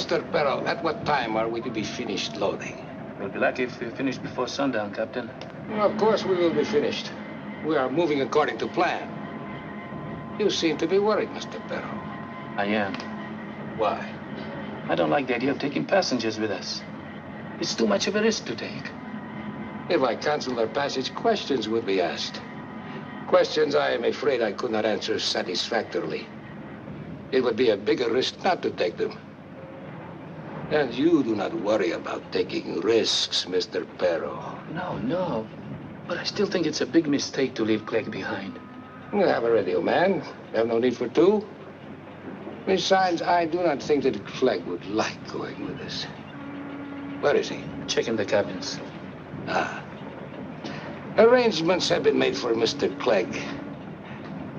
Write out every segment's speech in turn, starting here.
Mr. Perro, at what time are we to be finished loading? We'll be lucky if we finish before sundown, Captain. Well, of course we will be finished. We are moving according to plan. You seem to be worried, Mr. Perro. I am. Why? I don't like the idea of taking passengers with us. It's too much of a risk to take. If I cancel their passage, questions would be asked. Questions I am afraid I could not answer satisfactorily. It would be a bigger risk not to take them. And you do not worry about taking risks, Mr. Perro. No. But I still think it's a big mistake to leave Clegg behind. We have a radio man. We have no need for two. Besides, I do not think that Clegg would like going with us. Where is he? Checking the cabins. Ah. Arrangements have been made for Mr. Clegg.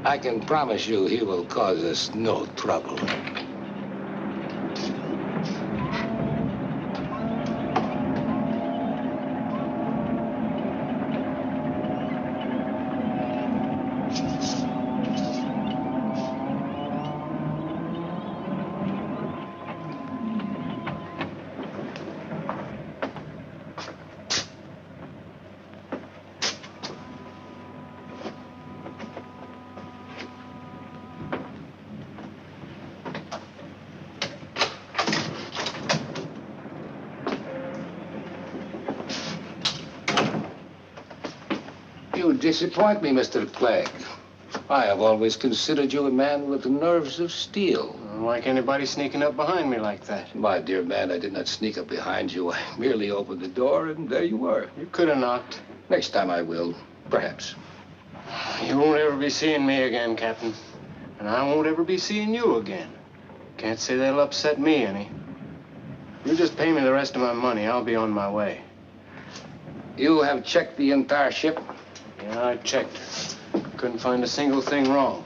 I can promise you he will cause us no trouble. You disappoint me, Mr. Clegg. I have always considered you a man with nerves of steel. Like anybody sneaking up behind me like that? My dear man, I did not sneak up behind you. I merely opened the door, and there you were. You could have knocked. Next time I will, perhaps. You won't ever be seeing me again, Captain. And I won't ever be seeing you again. Can't say that'll upset me any. You just pay me the rest of my money. I'll be on my way. You have checked the entire ship? Yeah, I checked. Couldn't find a single thing wrong.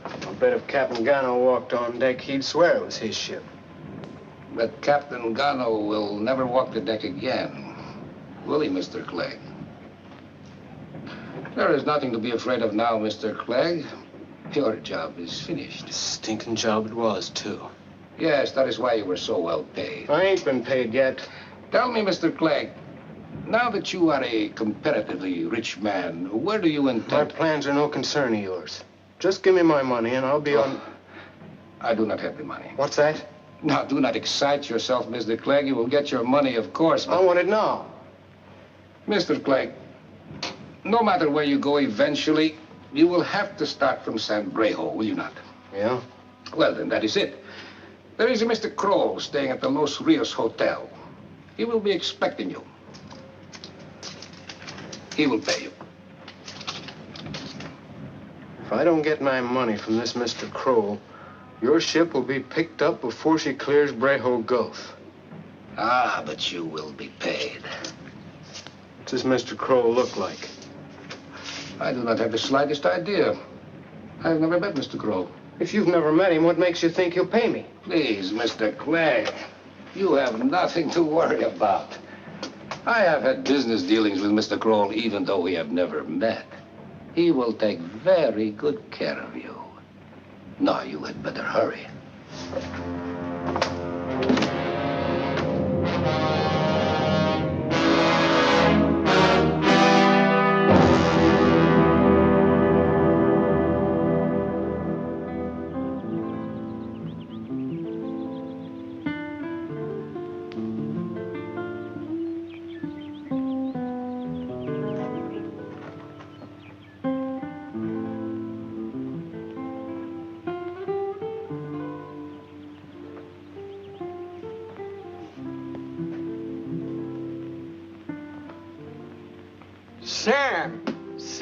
I'll bet if Captain Gano walked on deck, he'd swear it was his ship. But Captain Gano will never walk the deck again. Will he, Mr. Clegg? There is nothing to be afraid of now, Mr. Clegg. Your job is finished. Stinking job it was, too. Yes, that is why you were so well paid. I ain't been paid yet. Tell me, Mr. Clegg, now that you are a comparatively rich man, where do you My intend? plans are no concern of yours. Just give me my money and I'll be on... I do not have the money. What's that? Now, do not excite yourself, Mr. Clegg. You will get your money, of course, but... I want it now. Mr. Clegg, no matter where you go eventually, you will have to start from San Brejo, will you not? Yeah? Well, then that is it. There is a Mr. Kroll staying at the Los Rios Hotel. He will be expecting you. He will pay you. If I don't get my money from this Mr. Kroll, your ship will be picked up before she clears Brejo Gulf. Ah, but you will be paid. What's this Mr. Kroll look like? I do not have the slightest idea. I've never met Mr. Kroll. If you've never met him, what makes you think he'll pay me? Please, Mr. Clegg, you have nothing to worry about. I have had business dealings with Mr. Kroll, even though we have never met. He will take very good care of you. Now, you had better hurry.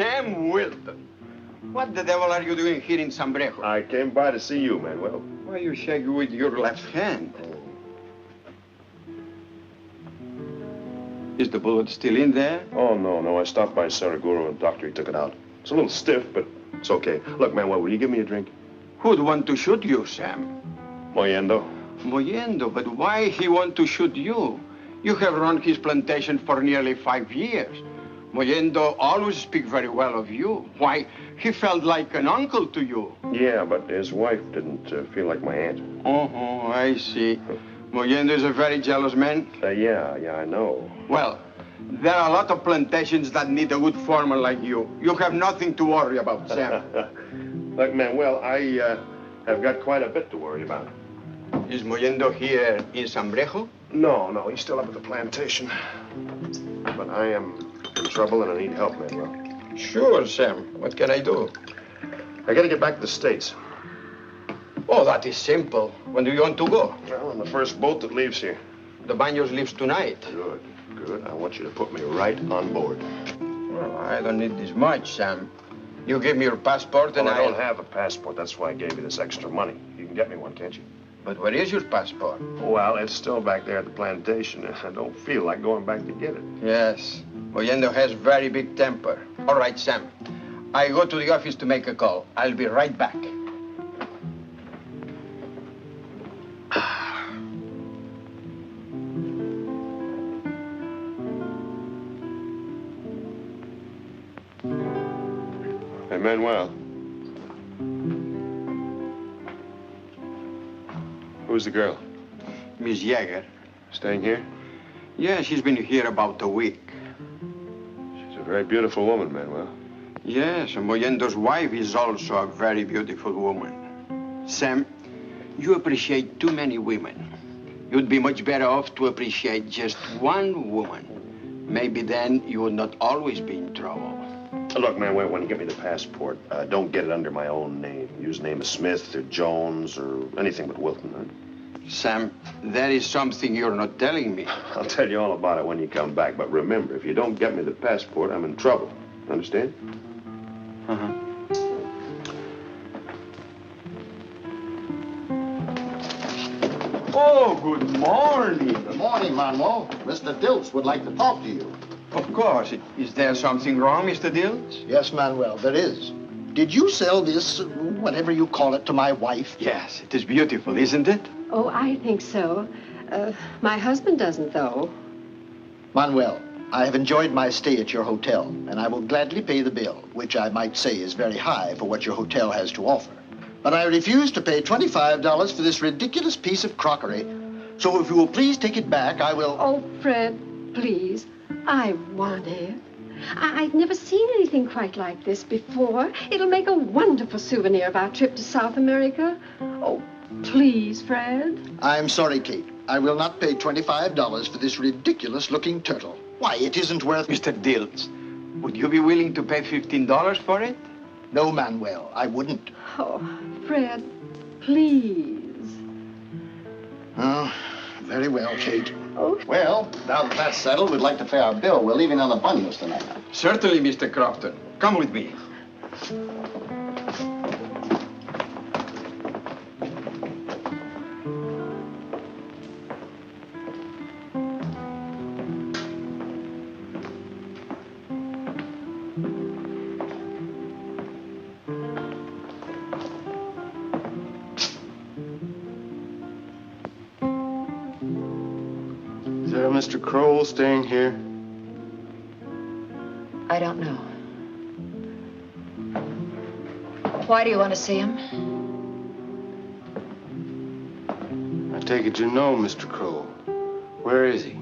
Sam Wilton. What the devil are you doing here in San Brejo? I came by to see you, Manuel. Why you shake with your left hand? Is the bullet still in there? Oh, no. I stopped by Saraguro and doctor, he took it out. It's a little stiff, but it's okay. Look, Manuel, will you give me a drink? Who'd want to shoot you, Sam? Moyendo. Moyendo, but why he want to shoot you? You have run his plantation for nearly 5 years. Moyendo always speak very well of you. Why, he felt like an uncle to you. Yeah, but his wife didn't feel like my aunt. Oh, I see. Mollendo is a very jealous man. Yeah, I know. Well, there are a lot of plantations that need a good farmer like you. You have nothing to worry about, Sam. Look, Manuel, I have got quite a bit to worry about. Is Mollendo here in Sambrejo? No, he's still up at the plantation. But I am in trouble and I need help, Manuel. Sure, Sam. What can I do? I gotta get back to the States. Oh, that is simple. When do you want to go? Well, on the first boat that leaves here. The Baños leaves tonight. Good. I want you to put me right on board. Well, I don't need this much, Sam. You give me your passport and I don't have a passport. That's why I gave you this extra money. You can get me one, can't you? But where is your passport? Well, it's still back there at the plantation. I don't feel like going back to get it. Yes. Mollendo has very big temper. All right, Sam. I go to the office to make a call. I'll be right back. Hey, Manuel. Who's the girl? Miss Yeager. Staying here? Yeah, she's been here about a week. She's a very beautiful woman, Manuel. Yes, and Mollendo's wife is also a very beautiful woman. Sam, you appreciate too many women. You'd be much better off to appreciate just one woman. Maybe then you would not always be in trouble. Look, Manuel, when you get me the passport, don't get it under my own name. Use the name of Smith or Jones or anything but Wilton, huh? Sam, that is something you're not telling me. I'll tell you all about it when you come back. But remember, if you don't get me the passport, I'm in trouble. Understand? Uh-huh. Oh, good morning. Good morning, Manuel. Mr. Diltz would like to talk to you. Of course. Is there something wrong, Mr. Diltz? Yes, Manuel, there is. Did you sell this, whatever you call it, to my wife? Yes, it is beautiful, isn't it? Oh, I think so. My husband doesn't, though. Manuel, I have enjoyed my stay at your hotel, and I will gladly pay the bill, which I might say is very high for what your hotel has to offer. But I refuse to pay $25 for this ridiculous piece of crockery. So if you will please take it back, I will... Oh, Fred, please. I want it. I've never seen anything quite like this before. It'll make a wonderful souvenir of our trip to South America. Oh, please, Fred. I'm sorry, Kate. I will not pay $25 for this ridiculous-looking turtle. Why, it isn't worth... Mr. Diltz, would you be willing to pay $15 for it? No, Manuel, I wouldn't. Oh, Fred, please. Oh, very well, Kate. Oh. Well, now that that's settled, we'd like to pay our bill. We're leaving on the Baños tonight. Certainly, Mr. Crofton. Come with me. Is there a Mr. Kroll staying here? I don't know. Why do you want to see him? I take it you know Mr. Kroll. Where is he?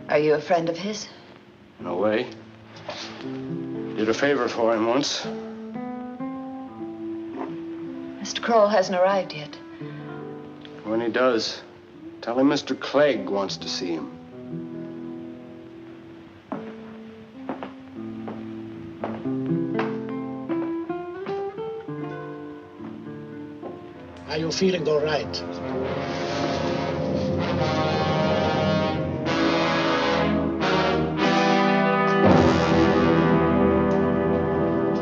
Are you a friend of his? No way. Did a favor for him once. Mr. Kroll hasn't arrived yet. When he does, tell him Mr. Clegg wants to see him. Are you feeling all right?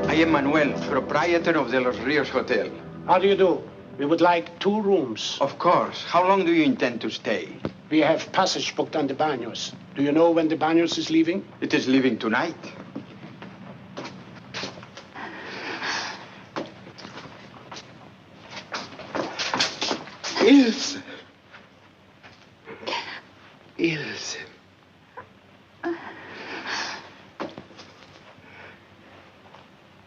I am Manuel, proprietor of the Los Rios Hotel. How do you do? We would like 2 rooms. Of course. How long do you intend to stay? We have passage booked on the Baños. Do you know when the Baños is leaving? It is leaving tonight. Ilse. Ilse.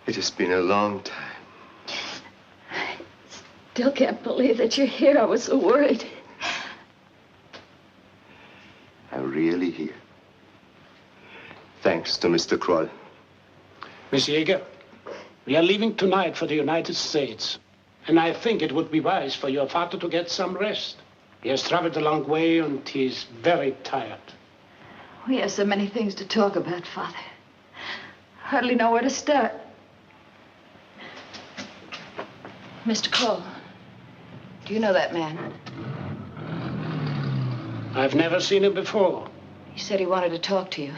It has been a long time. still can't believe that you're here. I was so worried. I'm really here. Thanks to Mr. Kroll. Miss Yeager, we are leaving tonight for the United States. And I think it would be wise for your father to get some rest. He has traveled a long way and he's very tired. We have so many things to talk about, Father. Hardly know where to start. Mr. Kroll, do you know that man? I've never seen him before. He said he wanted to talk to you.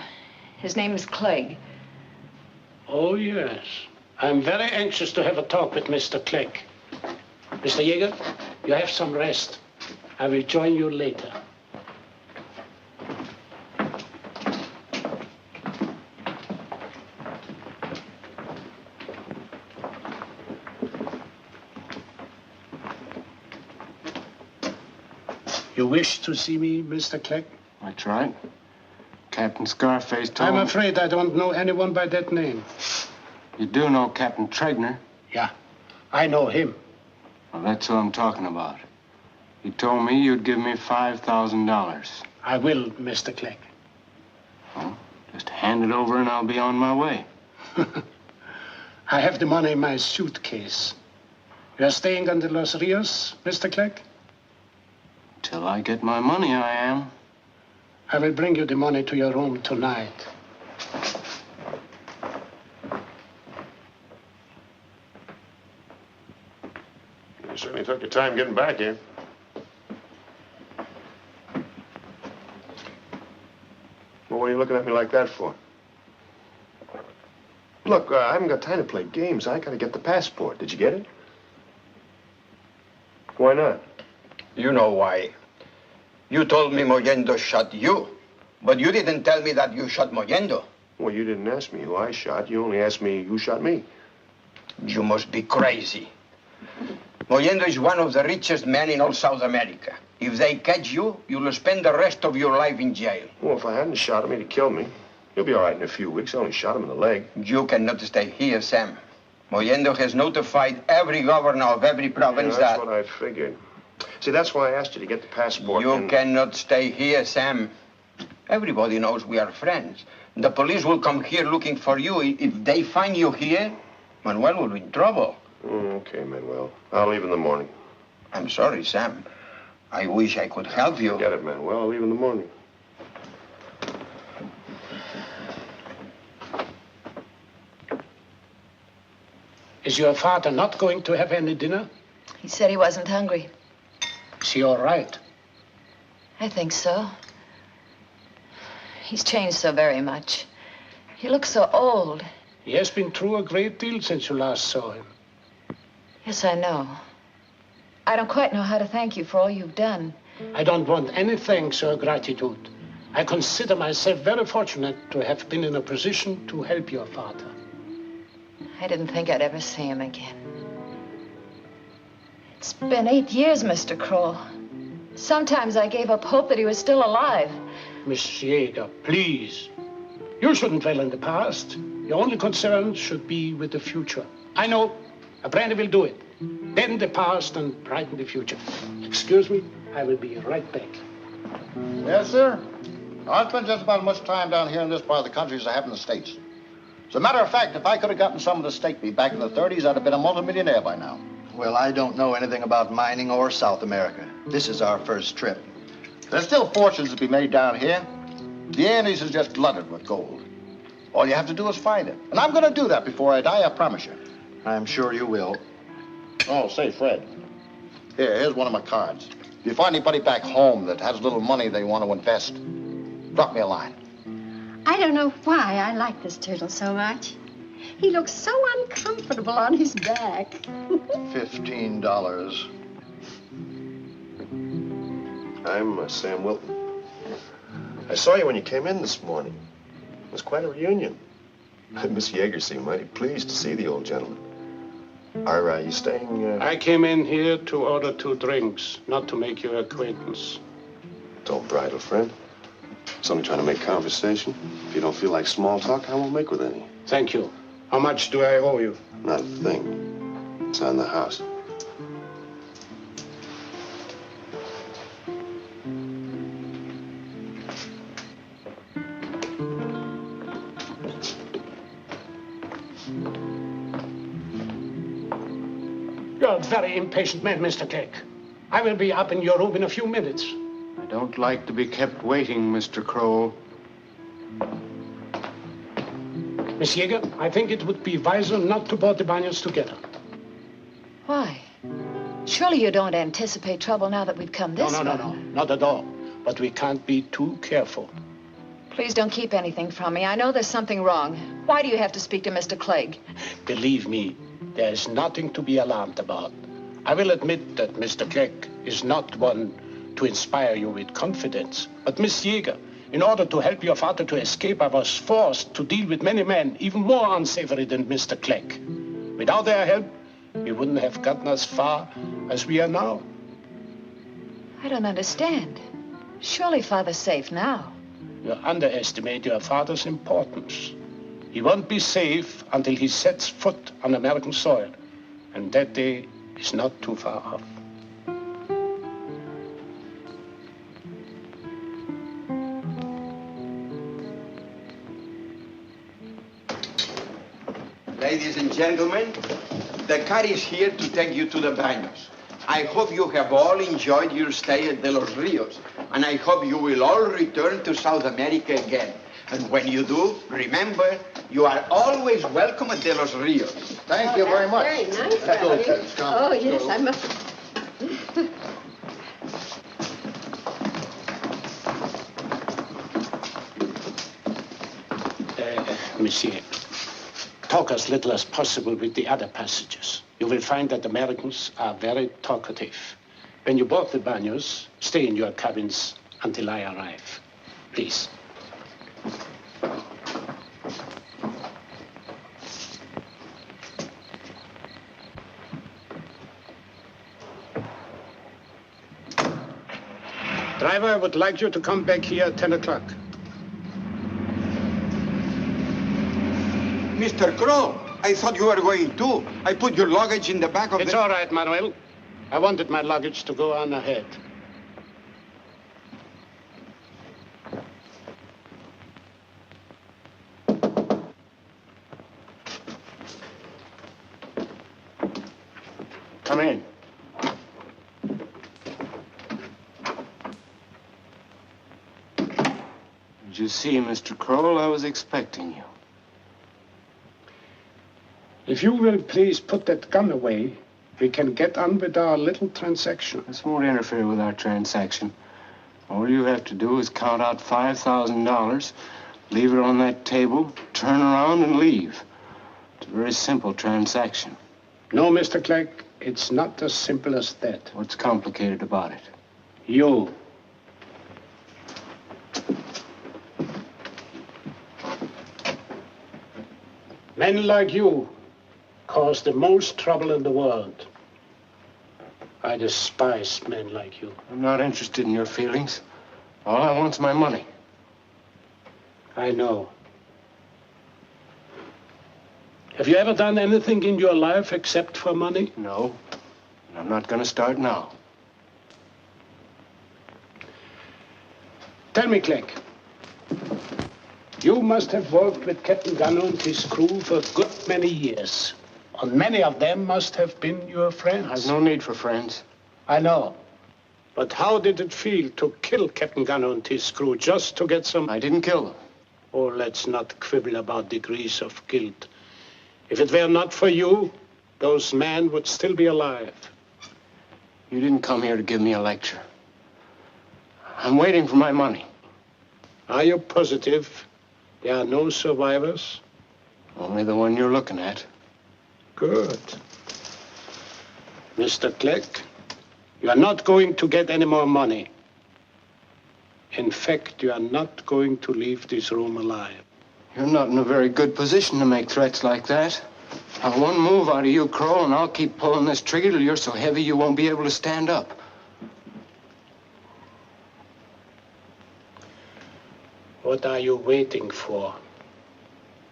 His name is Clegg. Oh, yes. I'm very anxious to have a talk with Mr. Clegg. Mr. Yeager, you have some rest. I will join you later. You wish to see me, Mr. Clegg? That's right. Captain Scarface told I'm me... afraid I don't know anyone by that name. You do know Captain Tregner? Yeah, I know him. Well, that's who I'm talking about. He told me you'd give me $5,000. I will, Mr. Clegg. Well, just hand it over and I'll be on my way. I have the money in my suitcase. You are staying on the Los Rios, Mr. Clegg? Till I get my money, I am. I will bring you the money to your room tonight. You certainly took your time getting back here. Well, what are you looking at me like that for? Look, I haven't got time to play games. I gotta get the passport. Did you get it? Why not? You know why. You told me Mollendo shot you, but you didn't tell me that you shot Mollendo. Well, you didn't ask me who I shot. You only asked me who shot me. You must be crazy. Mollendo is one of the richest men in all South America. If they catch you, you'll spend the rest of your life in jail. Well, if I hadn't shot him, he'd have killed me. He'll be all right in a few weeks. I only shot him in the leg. You cannot stay here, Sam. Mollendo has notified every governor of every province That's what I figured. See, that's why I asked you to get the passport. You cannot stay here, Sam. Everybody knows we are friends. The police will come here looking for you. If they find you here, Manuel will be in trouble. Okay, Manuel. I'll leave in the morning. I'm sorry, Sam. I wish I could help you. Forget it, Manuel. I'll leave in the morning. Is your father not going to have any dinner? He said he wasn't hungry. Is he all right? I think so. He's changed so very much. He looks so old. He has been through a great deal since you last saw him. Yes, I know. I don't quite know how to thank you for all you've done. I don't want any thanks or gratitude. I consider myself very fortunate to have been in a position to help your father. I didn't think I'd ever see him again. It's been 8 years, Mr. Kroll. Sometimes I gave up hope that he was still alive. Miss Yeager, please. You shouldn't dwell in the past. Your only concern should be with the future. I know. A brandy will do it. Bend the past and brighten the future. Excuse me, I will be right back. Yes, sir. I spent just about as much time down here in this part of the country as I have in the States. As a matter of fact, if I could have gotten some of the stake meat back in the 30s, I'd have been a multimillionaire by now. Well, I don't know anything about mining or South America. This is our first trip. There's still fortunes to be made down here. The Andes is just flooded with gold. All you have to do is find it. And I'm going to do that before I die, I promise you. I'm sure you will. Oh, say, Fred. Here's one of my cards. If you find anybody back home that has a little money they want to invest, drop me a line. I don't know why I like this turtle so much. He looks so uncomfortable on his back. $15. I'm Sam Wilton. I saw you when you came in this morning. It was quite a reunion. Miss Yeager seemed mighty pleased to see the old gentleman. Are you staying? I came in here to order 2 drinks, not to make your acquaintance. Don't bridle, friend. It's only trying to make conversation. If you don't feel like small talk, I won't make with any. Thank you. How much do I owe you? Not a thing. It's on the house. You're a very impatient man, Mr. Clegg. I will be up in your room in a few minutes. I don't like to be kept waiting, Mr. Kroll. Miss Yeager, I think it would be wiser not to board the Banyas together. Why? Surely you don't anticipate trouble now that we've come this far. No, not at all. But we can't be too careful. Please don't keep anything from me. I know there's something wrong. Why do you have to speak to Mr. Clegg? Believe me, there is nothing to be alarmed about. I will admit that Mr. Clegg is not one to inspire you with confidence. But Miss Yeager, in order to help your father to escape, I was forced to deal with many men, even more unsavory than Mr. Clegg. Without their help, we wouldn't have gotten as far as we are now. I don't understand. Surely Father's safe now. You underestimate your father's importance. He won't be safe until he sets foot on American soil. And that day is not too far off. Ladies and gentlemen, the car is here to take you to the Baños. I hope you have all enjoyed your stay at De Los Rios, and I hope you will all return to South America again. And when you do, remember, you are always welcome at De Los Rios. Thank you very much. Very nice, Let's go, Daddy. kids. Come. Oh, Let's yes, go. I must. Monsieur, talk as little as possible with the other passengers. You will find that Americans are very talkative. When you board the Baños, stay in your cabins until I arrive. Please. Driver, I would like you to come back here at 10 o'clock. Mr. Crow, I thought you were going too. I put your luggage in the back of It's all right, Manuel. I wanted my luggage to go on ahead. Come in. Did you see, Mr. Kroll? I was expecting you. If you will please put that gun away, we can get on with our little transaction. This won't interfere with our transaction. All you have to do is count out $5,000, leave it on that table, turn around and leave. It's a very simple transaction. No, Mr. Clegg, it's not as simple as that. What's complicated about it? You. Men like you cause the most trouble in the world. I despise men like you. I'm not interested in your feelings. All I want's my money. I know. Have you ever done anything in your life except for money? No. And I'm not going to start now. Tell me, Clegg. You must have worked with Captain Gunner and his crew for a good many years. And many of them must have been your friends. I've no need for friends. I know. But how did it feel to kill Captain Gunner and his crew just to get some... I didn't kill them. Oh, let's not quibble about degrees of guilt. If it were not for you, those men would still be alive. You didn't come here to give me a lecture. I'm waiting for my money. Are you positive there are no survivors? Only the one you're looking at. Good. Mr. Clegg, you are not going to get any more money. In fact, you are not going to leave this room alive. You're not in a very good position to make threats like that. Now, one move out of you, Kroll, and I'll keep pulling this trigger till you're so heavy you won't be able to stand up. What are you waiting for?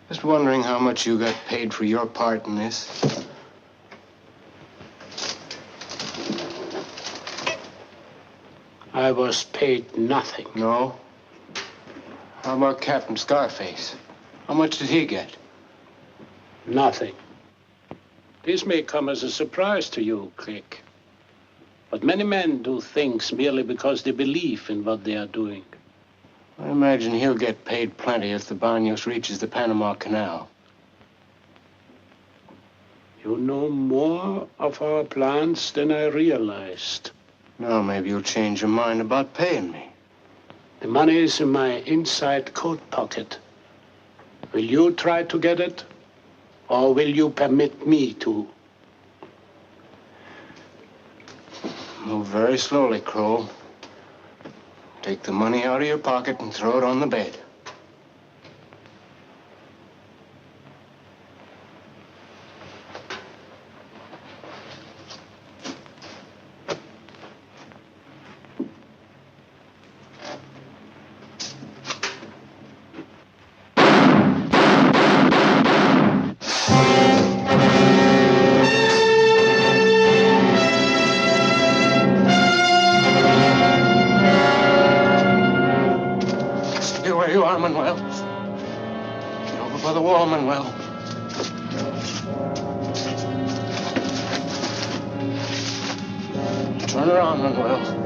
Just wondering how much you got paid for your part in this. I was paid nothing. No? How about Captain Scarface? How much did he get? Nothing. This may come as a surprise to you, Click. But many men do things merely because they believe in what they are doing. I imagine he'll get paid plenty if the Banos reaches the Panama Canal. You know more of our plans than I realized. Now maybe you'll change your mind about paying me. The money is in my inside coat pocket. Will you try to get it? Or will you permit me to? Move very slowly, Kroll. Take the money out of your pocket and throw it on the bed. Manuel. Get over by the wall, Manuel. Turn around, Manuel.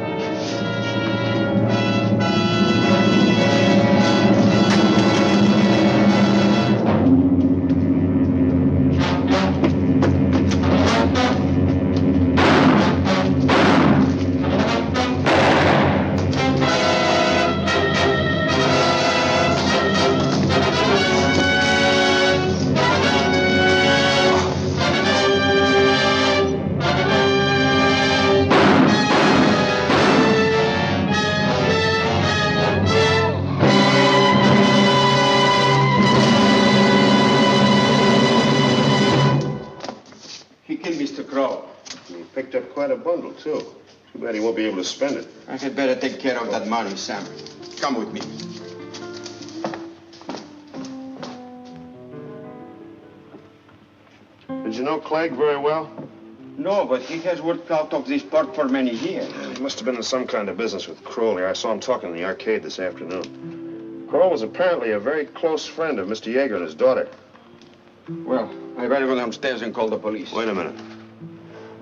Quite a bundle, too. Too bad he won't be able to spend it. I had better take care of that money, Sam. Come with me. Did you know Clegg very well? No, but he has worked out of this part for many years. Yeah, he must have been in some kind of business with Kroll here. I saw him talking in the arcade this afternoon. Kroll was apparently a very close friend of Mr. Yeager and his daughter. Well, I better go downstairs and call the police. Wait a minute.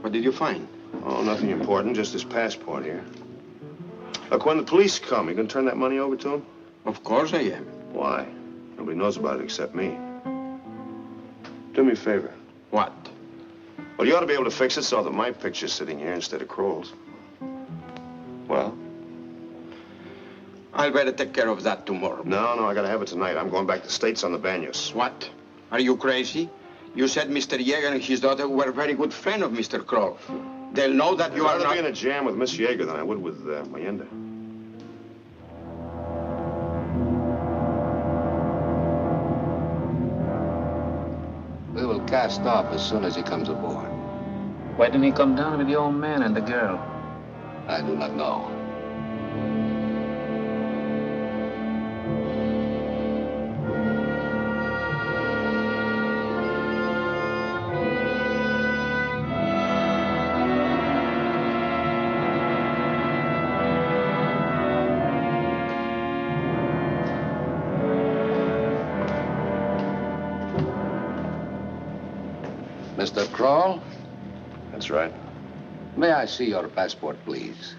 What did you find? Oh, nothing important, just his passport here. Look, when the police come, you gonna turn that money over to him? Of course I am. Why? Nobody knows about it except me. Do me a favor. What? Well, you ought to be able to fix it so that my picture's sitting here instead of Kroll's. Well, I'll better take care of that tomorrow. No, I gotta have it tonight. I'm going back to the States on the Banos. What? Are you crazy? You said Mr. Yeager and his daughter were a very good friend of Mr. Kroll. They'll know that you are not... I'd rather be in a jam with Miss Yeager than I would with Mayenda. We will cast off as soon as he comes aboard. Why didn't he come down with the old man and the girl? I do not know. Mr. Kroll? That's right. May I see your passport, please?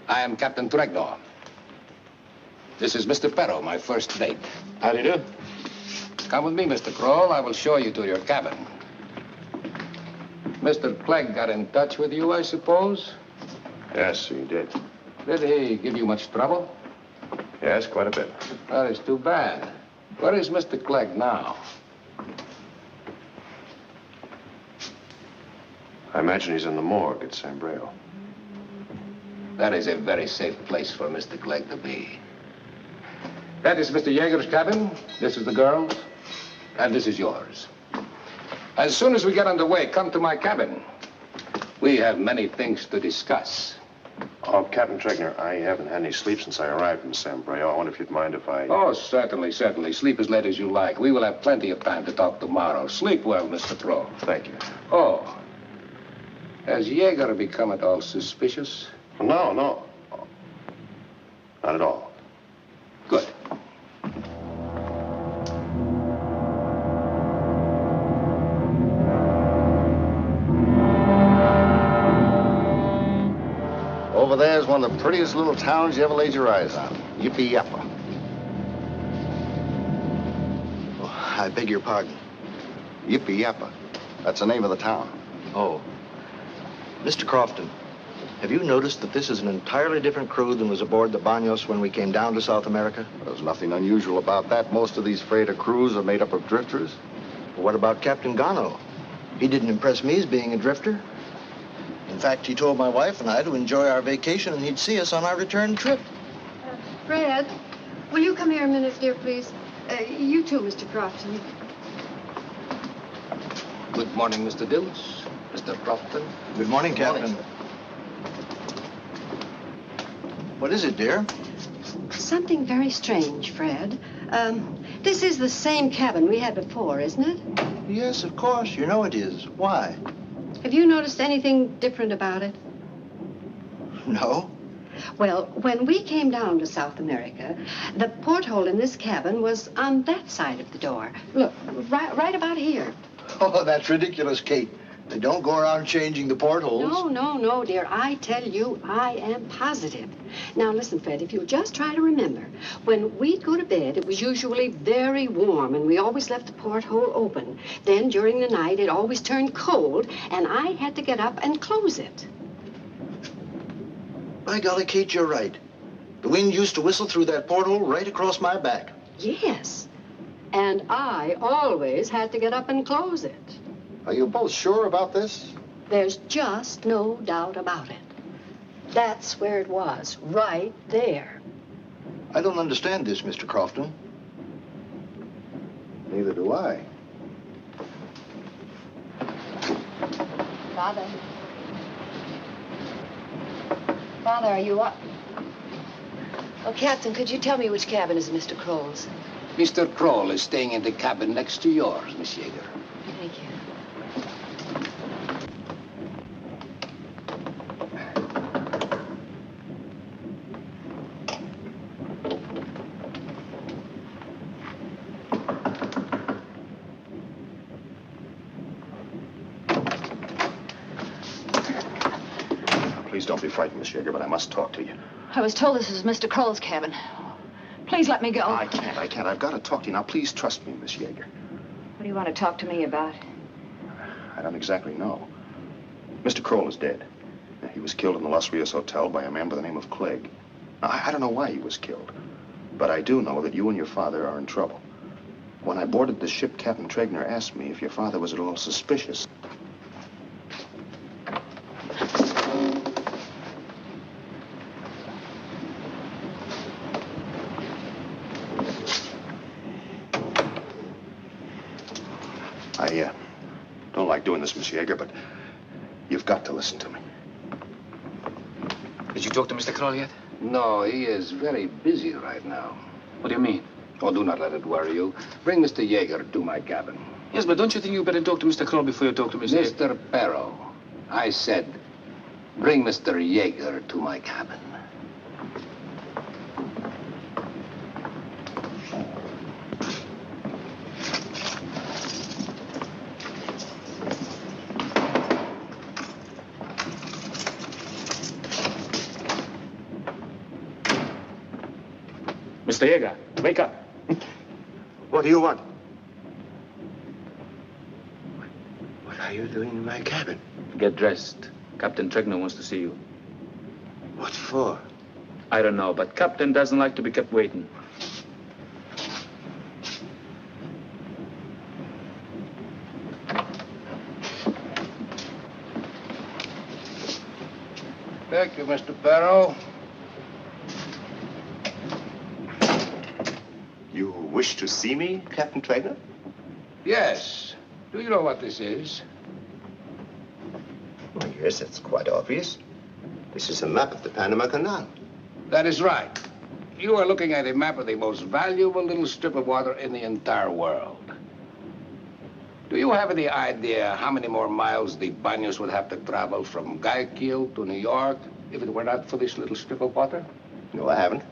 I am Captain Tregno. This is Mr. Perro, my first date. How do you do? Come with me, Mr. Kroll. I will show you to your cabin. Mr. Clegg got in touch with you, I suppose? Yes, he did. Did he give you much trouble? Yes, quite a bit. That is too bad. Where is Mr. Clegg now? I imagine he's in the morgue at San Breo. That is a very safe place for Mr. Clegg to be. That is Mr. Yeager's cabin. This is the girl's. And this is yours. As soon as we get underway, come to my cabin. We have many things to discuss. Oh, Captain Tregner, I haven't had any sleep since I arrived in San Breo. I wonder if you'd mind if I... Oh, certainly. Sleep as late as you like. We will have plenty of time to talk tomorrow. Sleep well, Mr. Kroll. Thank you. Oh. Has Yeager become at all suspicious? No. Not at all. Good. Over there is one of the prettiest little towns you ever laid your eyes on. Yippee-yappa. Oh, I beg your pardon. Yippee-yappa. That's the name of the town. Oh. Mr. Crofton, have you noticed that this is an entirely different crew than was aboard the Banos when we came down to South America? There's nothing unusual about that. Most of these freighter crews are made up of drifters. Well, what about Captain Gano? He didn't impress me as being a drifter. In fact, he told my wife and I to enjoy our vacation and he'd see us on our return trip. Fred, will you come here a minute, dear, please? You too, Mr. Crofton. Good morning, Mr. Dills. Mr. Crofton. Good morning, Captain. What is it, dear? Something very strange, Fred. This is the same cabin we had before, isn't it? Yes, of course. You know it is. Why? Have you noticed anything different about it? No. Well, when we came down to South America, the porthole in this cabin was on that side of the door. Look, right about here. Oh, that's ridiculous, Kate. They don't go around changing the portholes. No, dear. I tell you, I am positive. Now, listen, Fred, if you'll just try to remember, when we'd go to bed, it was usually very warm, and we always left the porthole open. Then, during the night, it always turned cold, and I had to get up and close it. By golly, Kate, you're right. The wind used to whistle through that porthole right across my back. Yes. And I always had to get up and close it. Are you both sure about this? There's just no doubt about it. That's where it was, right there. I don't understand this, Mr. Crofton. Neither do I. Father. Father, are you up? Oh, Captain, could you tell me which cabin is Mr. Kroll's? Mr. Kroll is staying in the cabin next to yours, Miss Yeager. Thank you. Please don't be frightened, Miss Yeager, but I must talk to you. I was told this was Mr. Kroll's cabin. Please let me go. I can't. I've got to talk to you. Now, please trust me, Miss Yeager. What do you want to talk to me about? I don't exactly know. Mr. Kroll is dead. He was killed in the Los Rios Hotel by a man by the name of Clegg. Now, I don't know why he was killed, but I do know that you and your father are in trouble. When I boarded the ship, Captain Tregner asked me if your father was at all suspicious. I don't like doing this, Miss Yeager, but you've got to listen to me. Did you talk to Mr. Kroll yet? No, he is very busy right now. What do you mean? Oh, do not let it worry you. Bring Mr. Yeager to my cabin. Yes, but don't you think you better talk to Mr. Kroll before you talk to Mr. Mr. Perro, I said, bring Mr. Yeager to my cabin. Mr. Yeager, wake up. What do you want? What are you doing in my cabin? Get dressed. Captain Tregner wants to see you. What for? I don't know, but Captain doesn't like to be kept waiting. Thank you, Mr. Perro. You wish to see me, Captain Tregner? Yes. Do you know what this is? Well, yes, it's quite obvious. This is a map of the Panama Canal. That is right. You are looking at a map of the most valuable little strip of water in the entire world. Do you have any idea how many more miles the Banos would have to travel from Guayaquil to New York if it were not for this little strip of water? No, I haven't.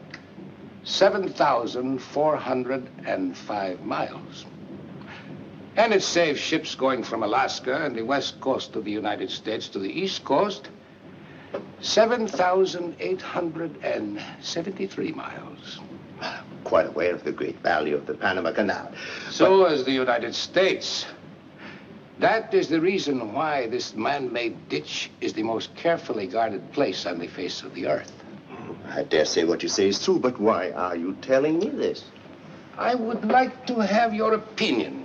7,405 miles. And it saves ships going from Alaska and the west coast of the United States to the east coast 7,873 miles. Quite aware of the great value of the Panama Canal. So is the United States. That is the reason why this man-made ditch is the most carefully guarded place on the face of the earth. I dare say what you say is true, but why are you telling me this? I would like to have your opinion.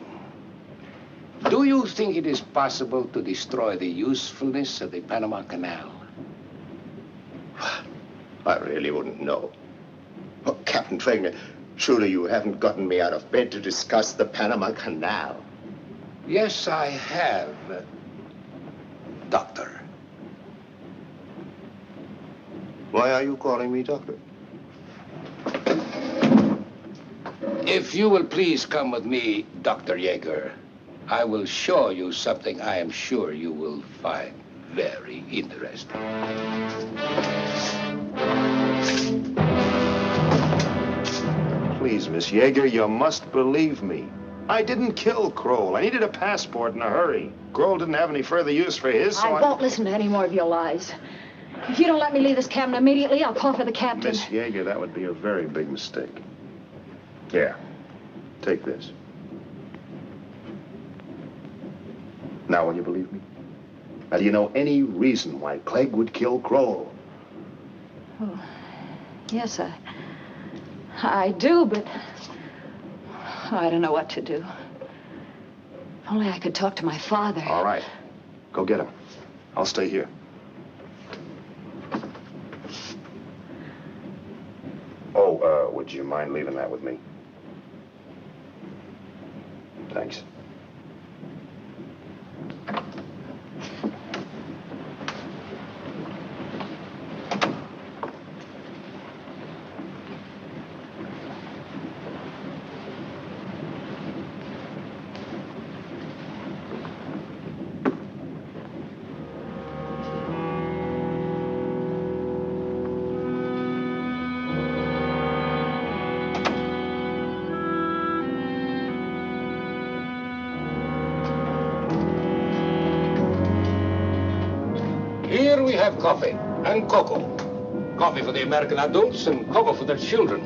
Do you think it is possible to destroy the usefulness of the Panama Canal? I really wouldn't know. Oh, Captain Fagner, surely you haven't gotten me out of bed to discuss the Panama Canal. Yes, I have, Doctor. Why are you calling me doctor? If you will please come with me, Dr. Yeager, I will show you something I am sure you will find very interesting. Please, Miss Yeager, you must believe me. I didn't kill Kroll. I needed a passport in a hurry. Kroll didn't have any further use for his, so I won't listen to any more of your lies. If you don't let me leave this cabin immediately, I'll call for the captain. Miss Yeager, that would be a very big mistake. Here, take this. Now, will you believe me? Now, do you know any reason why Clegg would kill Kroll? Oh, yes, I do, but I don't know what to do. If only I could talk to my father. All right. Go get him. I'll stay here. Oh, would you mind leaving that with me? Thanks. Here we have coffee and cocoa. Coffee for the American adults and cocoa for their children.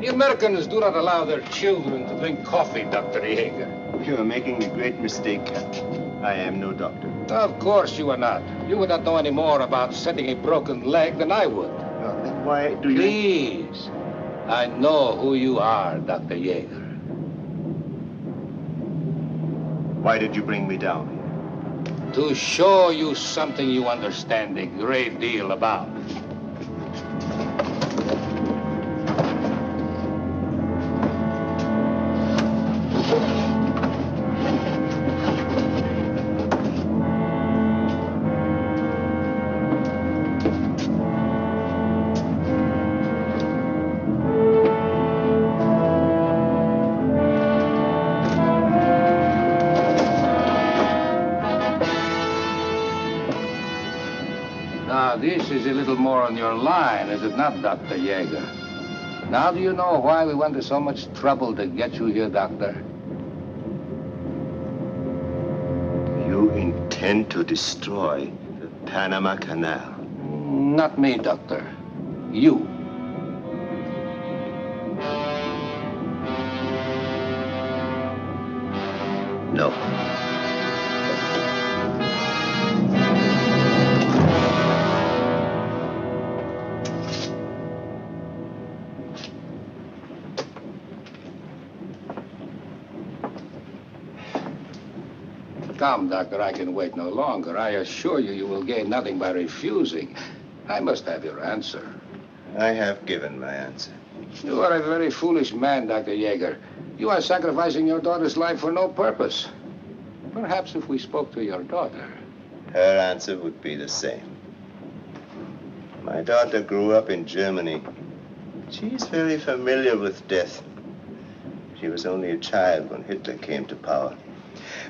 The Americans do not allow their children to drink coffee, Dr. Yeager. You are making a great mistake, Captain. I am no doctor. Of course you are not. You would not know any more about setting a broken leg than I would. Then why do you... Please. I know who you are, Dr. Yeager. Why did you bring me down? To show you something you understand a great deal about. This is a little more on your line, is it not, Dr. Yeager? Now do you know why we went to so much trouble to get you here, Doctor? You intend to destroy the Panama Canal? Not me, Doctor. You. No. Come, Doctor, I can wait no longer. I assure you, you will gain nothing by refusing. I must have your answer. I have given my answer. You are a very foolish man, Dr. Yeager. You are sacrificing your daughter's life for no purpose. Perhaps if we spoke to your daughter. Her answer would be the same. My daughter grew up in Germany. She's very familiar with death. She was only a child when Hitler came to power.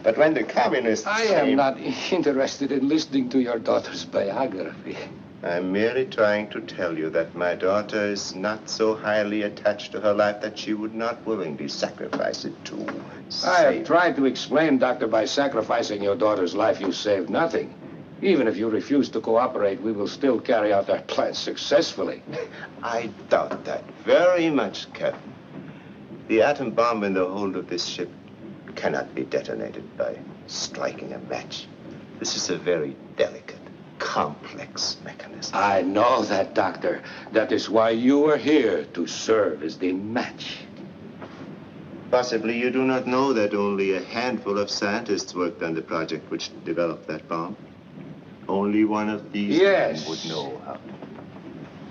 But when the communists I am not interested in listening to your daughter's biography. I'm merely trying to tell you that my daughter is not so highly attached to her life that she would not willingly sacrifice it to I have save. tried to explain, Doctor, by sacrificing your daughter's life, you save nothing. Even if you refuse to cooperate, we will still carry out our plans successfully. I doubt that very much, Captain. The atom bomb in the hold of this ship cannot be detonated by striking a match. This is a very delicate, complex mechanism. I know that, Doctor. That is why you are here, to serve as the match. Possibly you do not know that only a handful of scientists worked on the project which developed that bomb. Only one of these men would know how.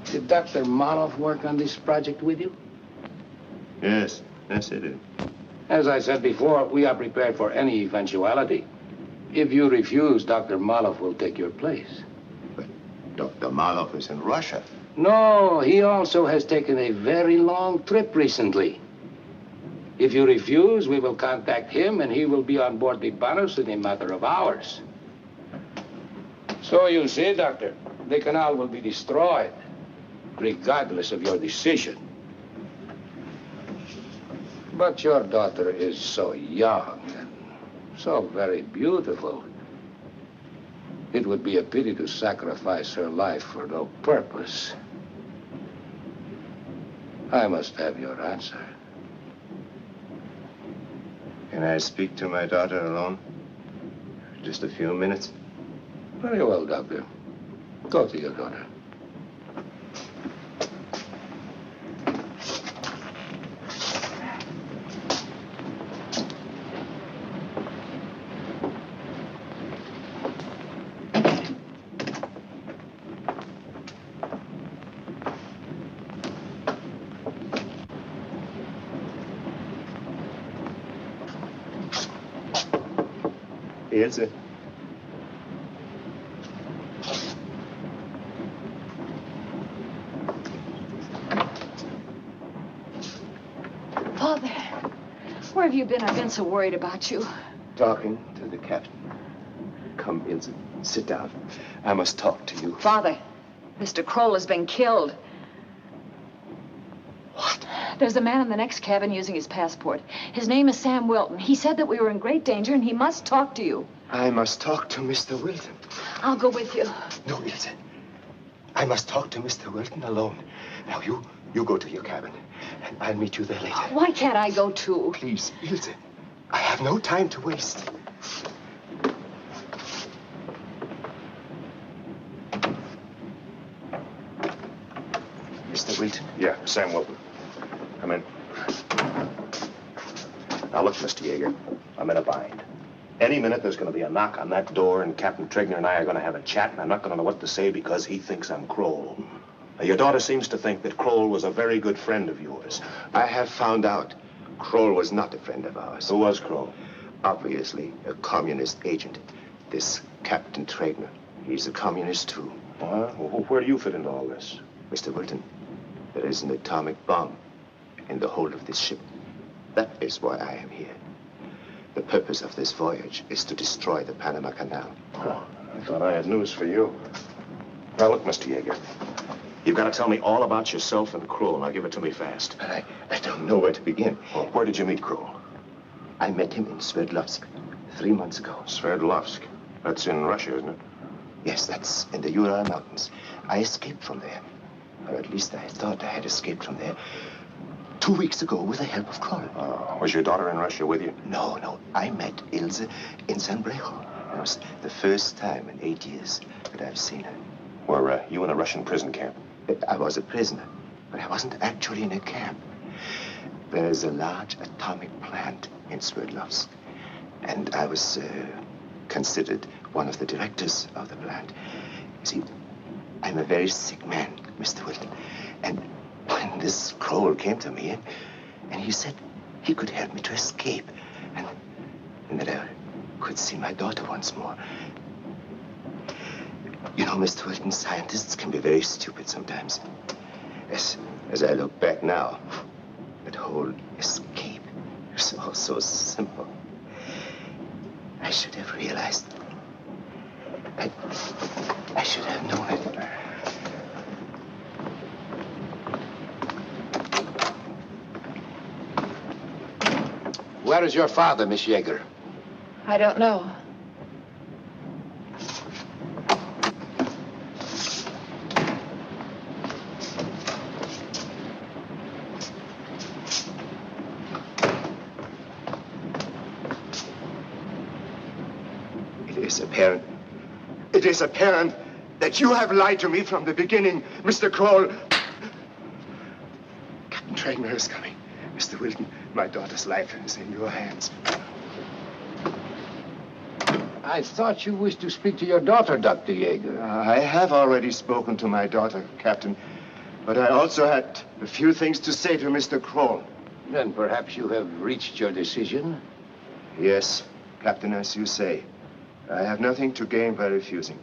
Did Dr. Maloff work on this project with you? Yes, yes, he did. As I said before, we are prepared for any eventuality. If you refuse, Dr. Maloff will take your place. But Dr. Maloff is in Russia. No, he also has taken a very long trip recently. If you refuse, we will contact him, and he will be on board the Banos in a matter of hours. So you see, Doctor, the canal will be destroyed, regardless of your decision. But your daughter is so young and so very beautiful. It would be a pity to sacrifice her life for no purpose. I must have your answer. Can I speak to my daughter alone? Just a few minutes? Very well, Doctor. Go to your daughter. Ilse. Father, where have you been? I've been so worried about you. Talking to the captain. Come, Ilse. Sit down. I must talk to you. Father, Mr. Kroll has been killed. What? There's a man in the next cabin using his passport. His name is Sam Wilton. He said that we were in great danger and he must talk to you. I must talk to Mr. Wilton. I'll go with you. No, Ilse. I must talk to Mr. Wilton alone. Now, you go to your cabin, and I'll meet you there later. Why can't I go too? Please, Ilse. I have no time to waste. Mr. Wilton? Yeah, Sam Wilton. Come in. Now, look, Mr. Yeager, I'm in a bind. Any minute there's going to be a knock on that door, and Captain Tregner and I are going to have a chat, and I'm not going to know what to say because he thinks I'm Kroll. Now, your daughter seems to think that Kroll was a very good friend of yours. I have found out Kroll was not a friend of ours. Who was Kroll? Obviously, a communist agent. This Captain Tregner, he's a communist, too. Well, where do you fit into all this? Mr. Wilton, there is an atomic bomb in the hold of this ship. That is why I am here. The purpose of this voyage is to destroy the Panama Canal. Oh, I thought I had news for you. Now, look, Mr. Yeager, you've got to tell me all about yourself and Kroll. Now, give it to me fast. But I don't know where to begin. Well, where did you meet Kroll? I met him in Sverdlovsk 3 months ago. Sverdlovsk? That's in Russia, isn't it? Yes, that's in the Ural Mountains. I escaped from there. Or at least I thought I had escaped from there 2 weeks ago with the help of Kroll. Was your daughter in Russia with you? No. I met Ilse in San Brejo. It was the first time in 8 years that I've seen her. Were you in a Russian prison camp? I was a prisoner, but I wasn't actually in a camp. There is a large atomic plant in Sverdlovsk, and I was considered one of the directors of the plant. You see, I'm a very sick man, Mr. Wilton, and when this Kroll came to me and he said he could help me to escape and that I could see my daughter once more. You know, Mr. Wilton, scientists can be very stupid sometimes. As I look back now, that whole escape is all so simple. I should have realized. I should have known it. Where is your father, Miss Yeager? I don't know. It is apparent that you have lied to me from the beginning, Mr. Kroll. Captain Trainer is coming. Mr. Wilton, my daughter's life is in your hands. I thought you wished to speak to your daughter, Dr. Yeager. I have already spoken to my daughter, Captain. But I also had a few things to say to Mr. Kroll. Then perhaps you have reached your decision? Yes, Captain, as you say. I have nothing to gain by refusing.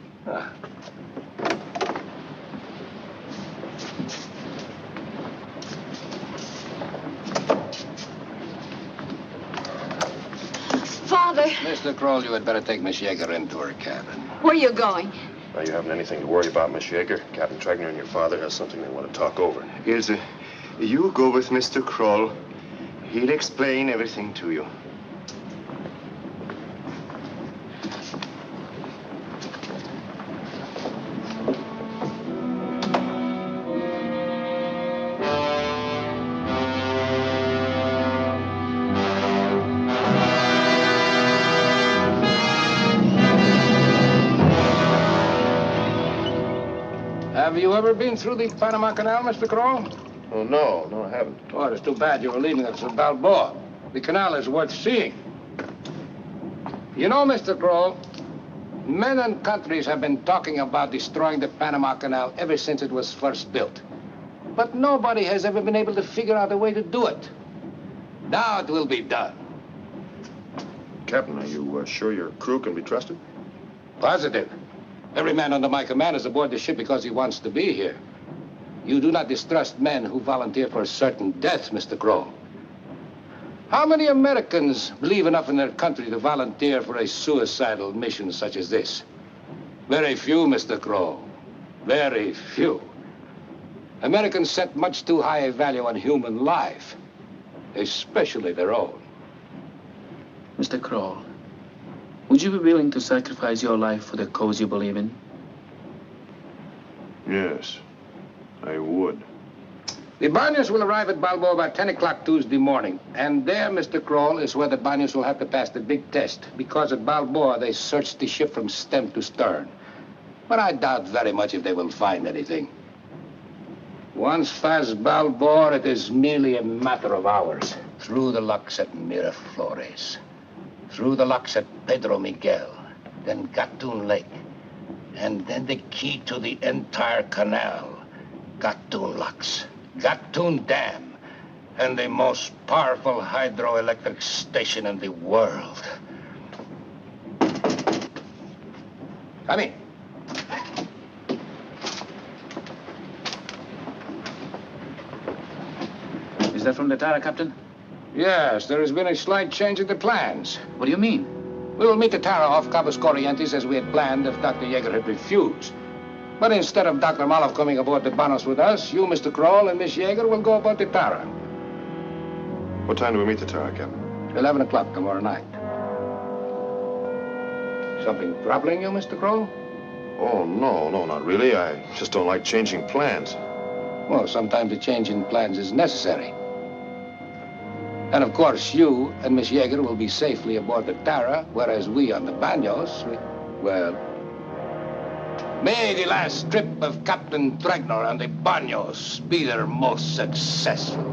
Father! Mr. Kroll, you had better take Miss Yeager into her cabin. Where are you going? Now, you haven't anything to worry about, Miss Yeager. Captain Tregner and your father has something they want to talk over. Ilse, you go with Mr. Kroll. He'll explain everything to you. Have you ever been through the Panama Canal, Mr. Kroll? Oh, no, I haven't. Oh, it's too bad you were leaving us at Balboa. The canal is worth seeing. You know, Mr. Kroll, men and countries have been talking about destroying the Panama Canal ever since it was first built. But nobody has ever been able to figure out a way to do it. Now it will be done. Captain, are you sure your crew can be trusted? Positive. Every man under my command is aboard the ship because he wants to be here. You do not distrust men who volunteer for a certain death, Mr. Kroll. How many Americans believe enough in their country to volunteer for a suicidal mission such as this? Very few, Mr. Kroll. Very few. Americans set much too high a value on human life, especially their own. Mr. Kroll, would you be willing to sacrifice your life for the cause you believe in? Yes, I would. The Banyos will arrive at Balboa about 10 o'clock Tuesday morning. And there, Mr. Kroll, is where the Banyos will have to pass the big test. Because at Balboa, they searched the ship from stem to stern. But I doubt very much if they will find anything. Once past Balboa, it is merely a matter of hours. Through the locks at Miraflores. Through the locks at Pedro Miguel. Then Gatun Lake. And then the key to the entire canal. Gatun locks. Gatun Dam, and the most powerful hydroelectric station in the world. Come in. Is that from the Tara, Captain? Yes, there has been a slight change in the plans. What do you mean? We will meet the Tara off Cabos Corrientes as we had planned if Dr. Yeager had refused. But instead of Dr. Maloff coming aboard the Banos with us, you, Mr. Kroll, and Miss Yeager will go aboard the Tara. What time do we meet the Tara, Captain? 11 o'clock tomorrow night. Something troubling you, Mr. Kroll? Oh, no, not really. I just don't like changing plans. Well, sometimes a change in plans is necessary. And of course, you and Miss Yeager will be safely aboard the Tara, whereas we on the Banyos, well... May the last trip of Captain Tregner and the Banyos be their most successful.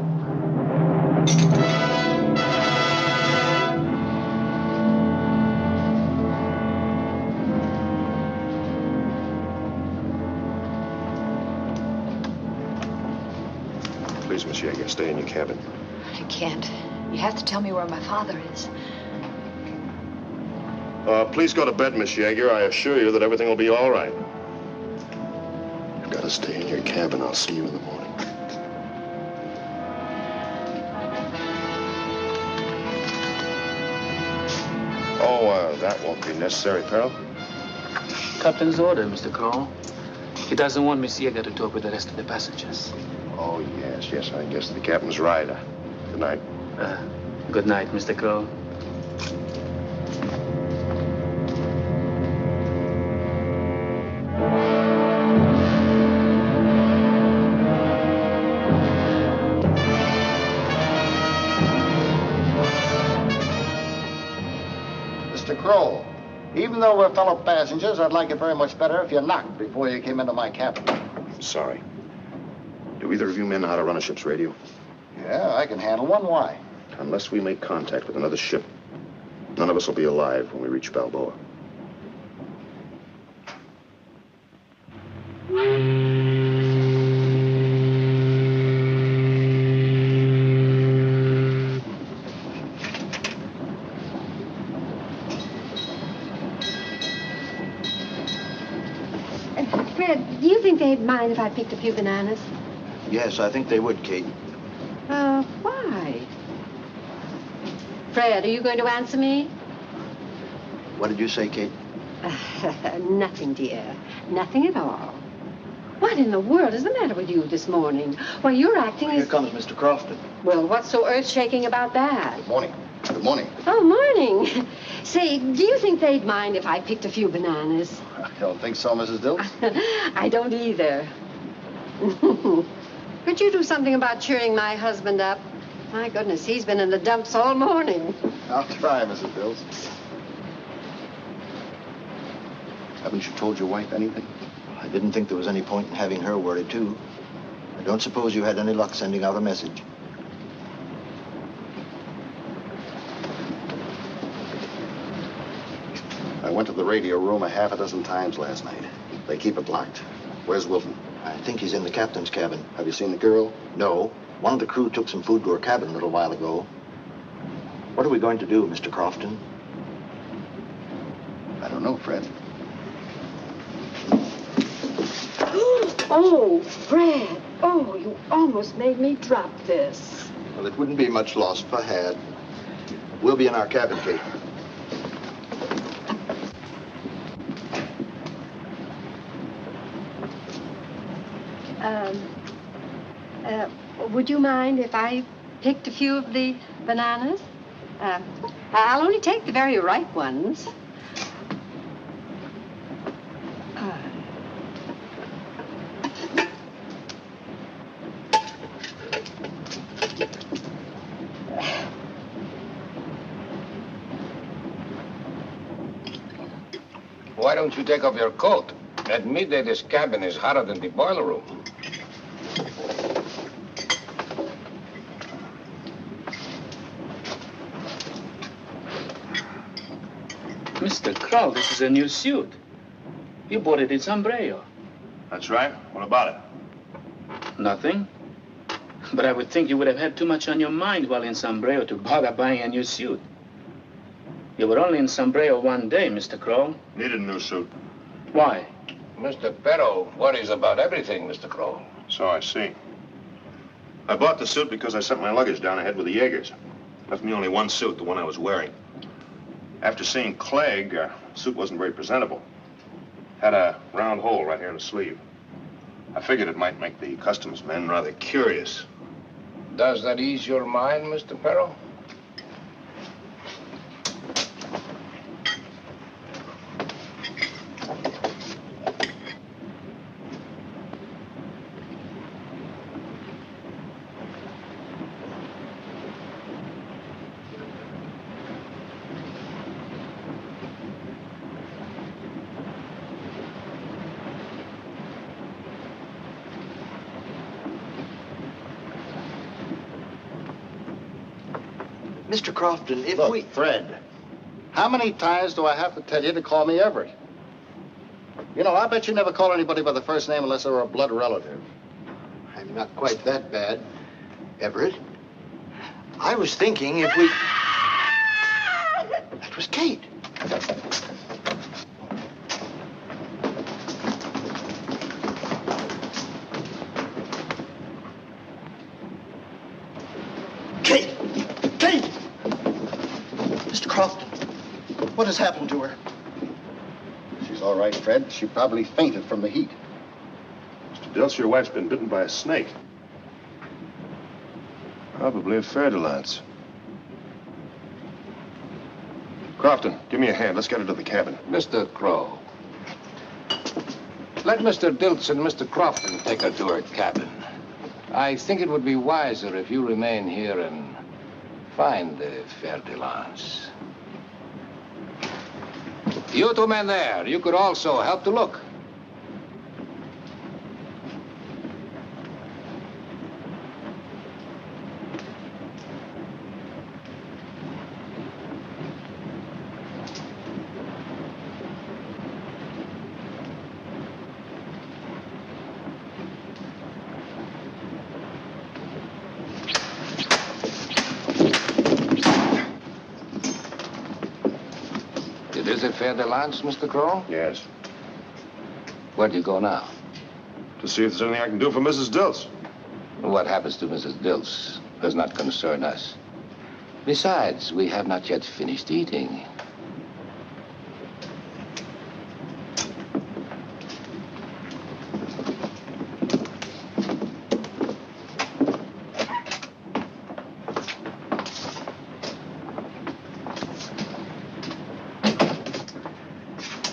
Please, Miss Yeager, stay in your cabin. I can't. You have to tell me where my father is. Please go to bed, Miss Yeager. I assure you that everything will be all right. You've got to stay in your cabin. I'll see you in the morning. Oh, that won't be necessary, Peril. Captain's order, Mr. Kroll. He doesn't want Miss Yeager to talk with the rest of the passengers. Oh, yes, I guess the captain's right. Good night. Good night, Mr. Kroll. Mr. Kroll, even though we're fellow passengers, I'd like it very much better if you knocked before you came into my cabin. I'm sorry. Do either of you men know how to run a ship's radio? Yeah, I can handle one. Why? Unless we make contact with another ship, none of us will be alive when we reach Balboa. Fred, do you think they'd mind if I picked a few bananas? Yes, I think they would, Kate. Why? Fred, are you going to answer me? What did you say, Kate? Nothing, dear. Nothing at all. What in the world is the matter with you this morning? Why, you're acting Here comes Mr. Crofton. Well, what's so earth-shaking about that? Good morning. Good morning. Oh, morning. Say, do you think they'd mind if I picked a few bananas? I don't think so, Mrs. Dills. I don't either. Could you do something about cheering my husband up? My goodness, he's been in the dumps all morning. I'll try, Mrs. Dills. Haven't you told your wife anything? I didn't think there was any point in having her worried, too. I don't suppose you had any luck sending out a message. I went to the radio room a half a dozen times last night. They keep it locked. Where's Wilton? I think he's in the captain's cabin. Have you seen the girl? No. One of the crew took some food to her cabin a little while ago. What are we going to do, Mr. Crofton? I don't know, Fred. Oh, Fred. Oh, you almost made me drop this. Well, it wouldn't be much loss if I had. We'll be in our cabin, Kate. Would you mind if I picked a few of the bananas? I'll only take the very ripe ones. Why don't you take off your coat? At midday, this cabin is hotter than the boiler room. Mr. Kroll, this is a new suit. You bought it in Sombrero. That's right. What about it? Nothing. But I would think you would have had too much on your mind while in Sombrero to bother buying a new suit. You were only in Sombrero one day, Mr. Kroll. Needed a new suit. Why? Mr. Perro worries about everything, Mr. Kroll. So I see. I bought the suit because I sent my luggage down ahead with the Jaegers. Left me only one suit, the one I was wearing. After seeing Clegg, the suit wasn't very presentable. Had a round hole right here in the sleeve. I figured it might make the customs men rather curious. Does that ease your mind, Mr. Perro? Mr. Crofton, if Look, we... Fred, how many times do I have to tell you to call me Everett? You know, I bet you never call anybody by the first name unless they're a blood relative. I'm not quite that bad, Everett. I was thinking if we... That was Kate. Kate! Kate! Mr. Crofton. What has happened to her? She's all right, Fred. She probably fainted from the heat. Mr. Dilts, your wife's been bitten by a snake. Probably a fer-de-lance. Crofton, give me a hand. Let's get her to the cabin. Mr. Crow, let Mr. Dilts and Mr. Crofton take her to her cabin. I think it would be wiser if you remain here and find the fer-de-lance. You two men there, you could also help to look. Is it fer-de-lance, Mr. Crow? Yes. Where do you go now? To see if there's anything I can do for Mrs. Dilts. What happens to Mrs. Dilts does not concern us. Besides, we have not yet finished eating.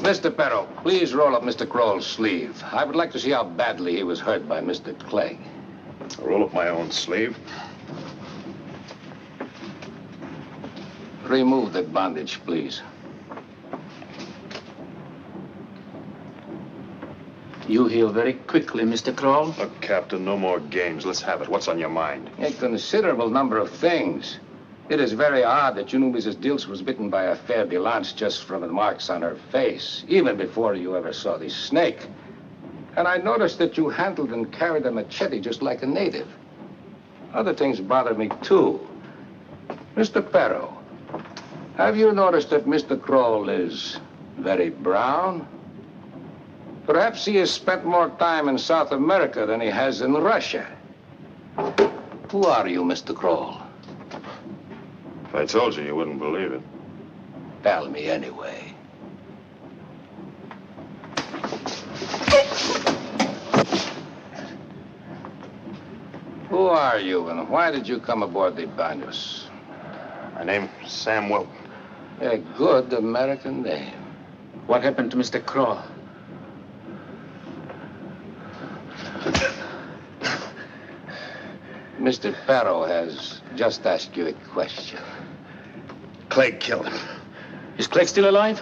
Mr. Perro, please roll up Mr. Crowell's sleeve. I would like to see how badly he was hurt by Mr. Clegg. I'll roll up my own sleeve. Remove that bandage, please. You heal very quickly, Mr. Crowell. Look, Captain, no more games. Let's have it. What's on your mind? A considerable number of things. It is very odd that you knew Mrs. Dilts was bitten by a fer-de-lance just from the marks on her face, even before you ever saw the snake. And I noticed that you handled and carried a machete just like a native. Other things bother me, too. Mr. Perro, have you noticed that Mr. Crowell is very brown? Perhaps he has spent more time in South America than he has in Russia. Who are you, Mr. Crowell? If I told you, you wouldn't believe it. Tell me anyway. Who are you, and why did you come aboard the Banos? My name's Sam Wilton. A good American name. What happened to Mr. Crow? Mr. Perro has just asked you a question. Clegg killed him. Is Clegg still alive?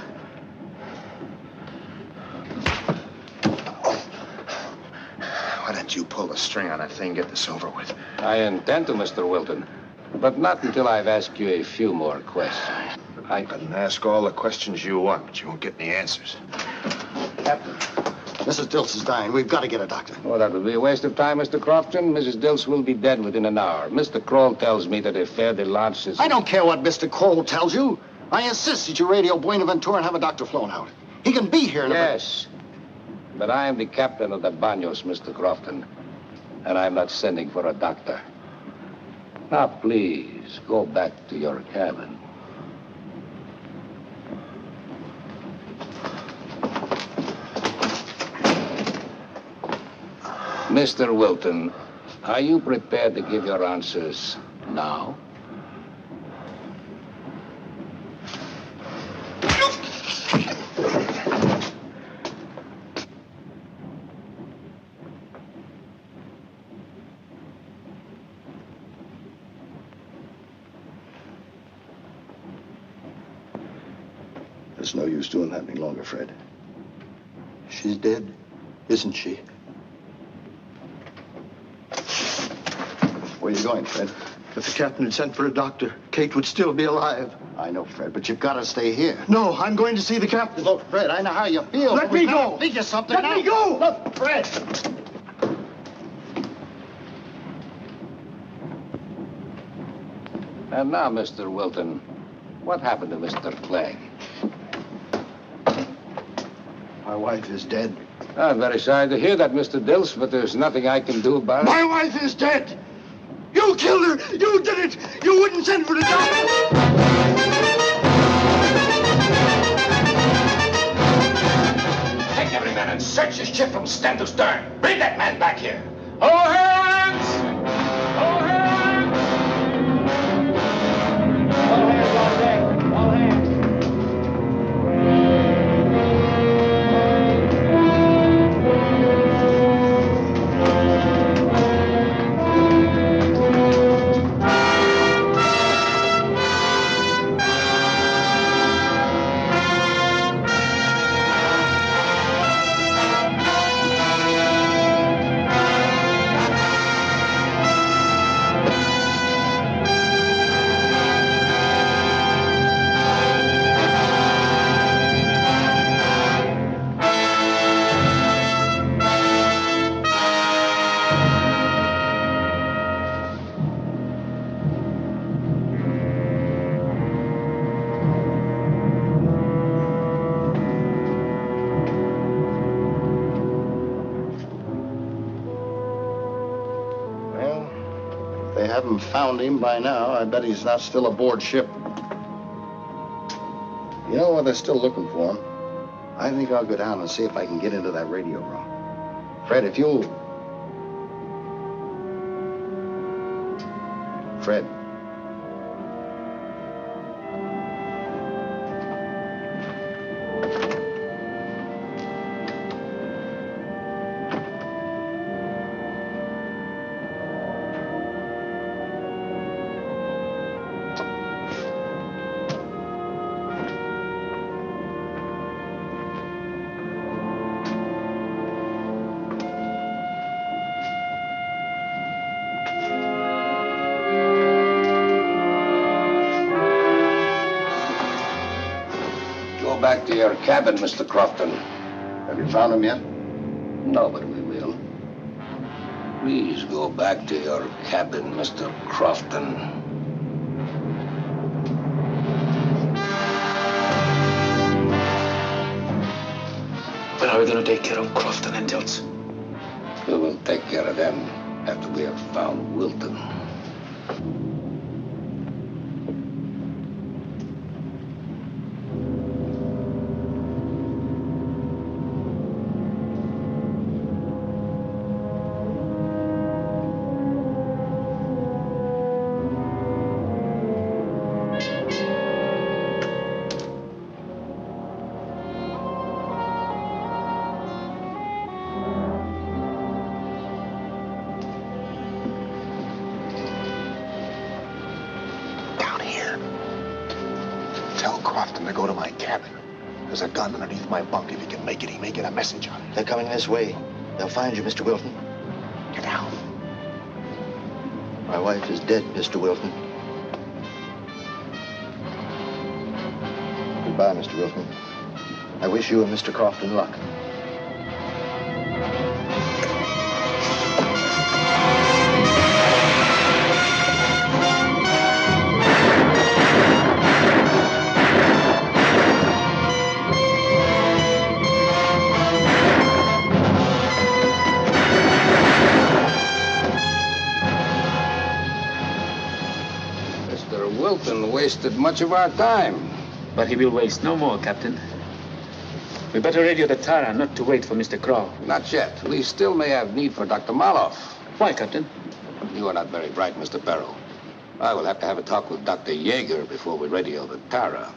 Why don't you pull the string on that thing, get this over with? I intend to, Mr. Wilton, but not until I've asked you a few more questions. I can ask all the questions you want, but you won't get any answers. Captain. Mrs. Dilts is dying. We've got to get a doctor. Oh, that would be a waste of time, Mr. Crofton. Mrs. Dilts will be dead within an hour. Mr. Kroll tells me that a fer-de-lance is... I don't care what Mr. Kroll tells you. I insist that you radio Buenaventura and have a doctor flown out. He can be here in Yes, but I am the captain of the Banos, Mr. Crofton, and I'm not sending for a doctor. Now, please, go back to your cabin. Mr. Wilton, are you prepared to give your answers now? There's no use doing that any longer, Fred. She's dead, isn't she? Where are you going, Fred? If the captain had sent for a doctor, Kate would still be alive. I know, Fred, but you've got to stay here. No, I'm going to see the captain. Look, Fred, I know how you feel. Let me go. Think of something. Let me go. Look, Fred. And now, Mr. Wilton, what happened to Mr. Clegg? My wife is dead. I'm very sorry to hear that, Mr. Dilts, but there's nothing I can do about it. My wife is dead. You killed her. You did it. You wouldn't send for the doctor. and search his ship from stem to stern. Bring that man back here. All hands! All hands! All hands on deck. All hands. They haven't found him by now. I bet he's not still aboard ship. You know what? They're still looking for him. I think I'll go down and see if I can get into that radio room. Fred, if you'll... Fred. Back to your cabin, Mr. Crofton. Have you found him yet? No, but we will. Please go back to your cabin, Mr. Crofton. When are we going to take care of Crofton and Dilts? We will take care of them after we have found Wilton. There's a gun underneath my bunk. If he can make it, he may get a message on it. They're coming this way. They'll find you, Mr. Wilton. Get down. My wife is dead, Mr. Wilton. Goodbye, Mr. Wilton. I wish you and Mr. Crofton luck. Wilton wasted much of our time. But he will waste no more, Captain. We better radio the Tara, not to wait for Mr. Crow. Not yet. We still may have need for Dr. Maloff. Why, Captain? You are not very bright, Mr. Perro. I will have to have a talk with Dr. Yeager before we radio the Tara.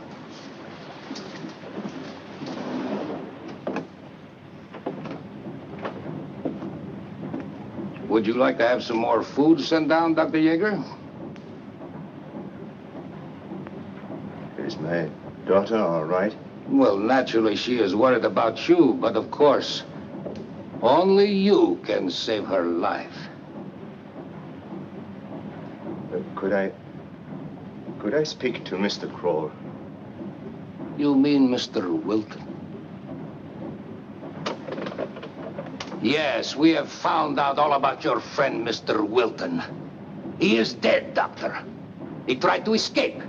Would you like to have some more food sent down, Dr. Yeager? Is my daughter all right? Well, naturally, she is worried about you, but of course, only you can save her life. Could I speak to Mr. Kroll? You mean Mr. Wilton? Yes, we have found out all about your friend, Mr. Wilton. He is dead, Doctor. He tried to escape.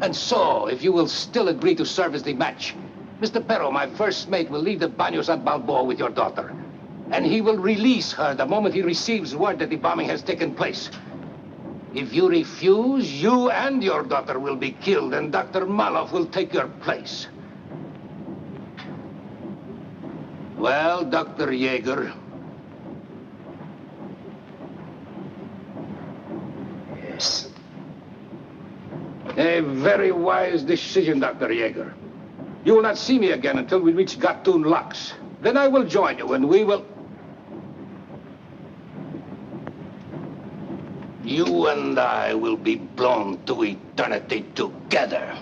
And so, if you will still agree to serve as the match, Mr. Perro, my first mate, will leave the Banos at Balboa with your daughter. And he will release her the moment he receives word that the bombing has taken place. If you refuse, you and your daughter will be killed, and Dr. Maloff will take your place. Well, Dr. Yeager. Yes. A very wise decision, Dr. Yeager. You will not see me again until we reach Gatun Locks. Then I will join you and we will... You and I will be blown to eternity together.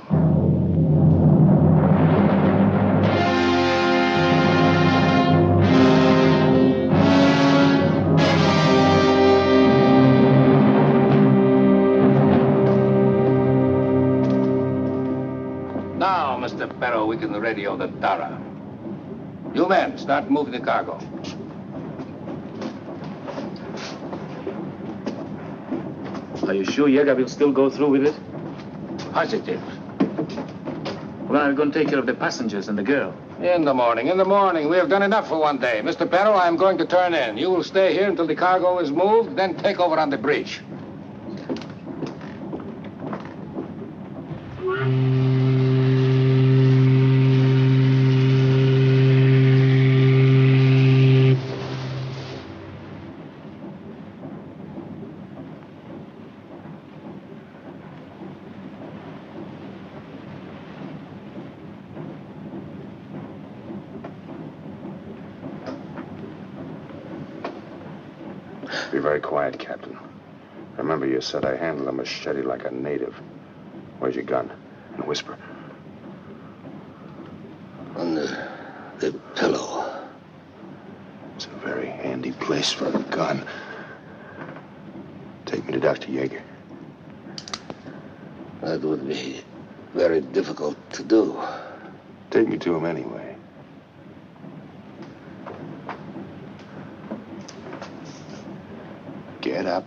Now, Mr. Perro, we can radio the Tara. You men, start moving the cargo. Are you sure Yeager will still go through with it? Positive. Well, I'm going to take care of the passengers and the girl. In the morning. We have done enough for one day. Mr. Perro, I'm going to turn in. You will stay here until the cargo is moved, then take over on the bridge. Be very quiet, Captain. Remember, you said I handle a machete like a native. Where's your gun? And whisper. On the pillow. It's a very handy place for a gun. Take me to Dr. Yeager. That would be very difficult to do. Take me to him anyway. Get up.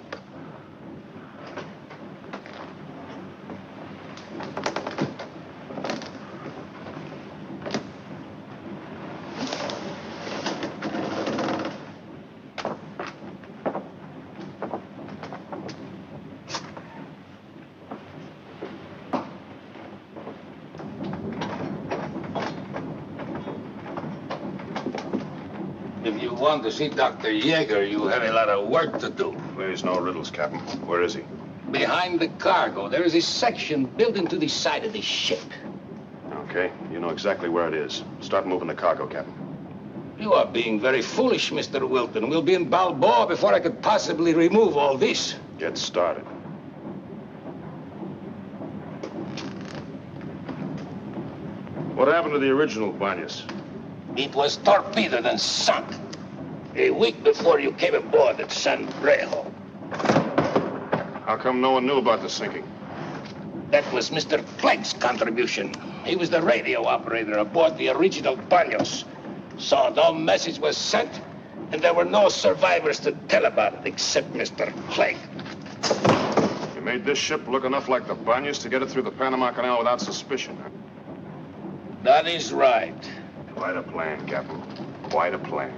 If you want to see Dr. Yeager, you have a lot of work to do. There's no riddles, Captain. Where is he? Behind the cargo, there is a section built into the side of the ship. Okay, you know exactly where it is. Start moving the cargo, Captain. You are being very foolish, Mr. Wilton. We'll be in Balboa before I could possibly remove all this. Get started. What happened to the original Banyas? It was torpedoed and sunk a week before you came aboard at San Brejo. How come no one knew about the sinking? That was Mr. Clegg's contribution. He was the radio operator aboard the original Banos. So no message was sent, and there were no survivors to tell about it except Mr. Clegg. You made this ship look enough like the Banyas to get it through the Panama Canal without suspicion, huh? That is right. Quite a plan, Captain. Quite a plan.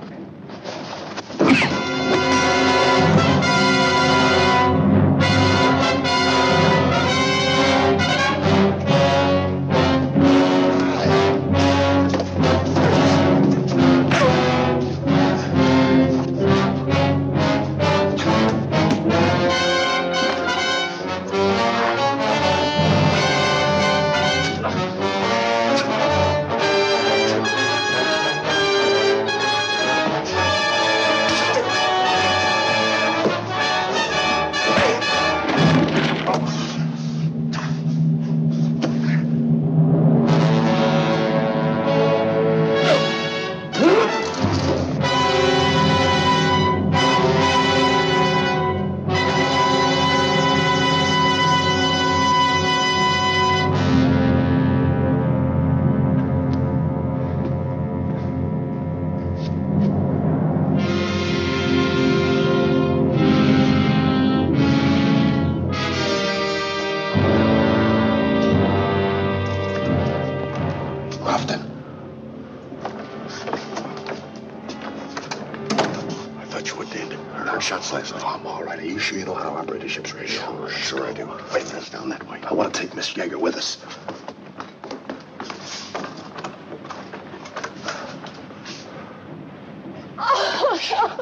Shots last night. I'm all right. Are you sure you know how to operate a ship's radio? Sure I do. Wait, that's down that way. I want to take Miss Yeager with us.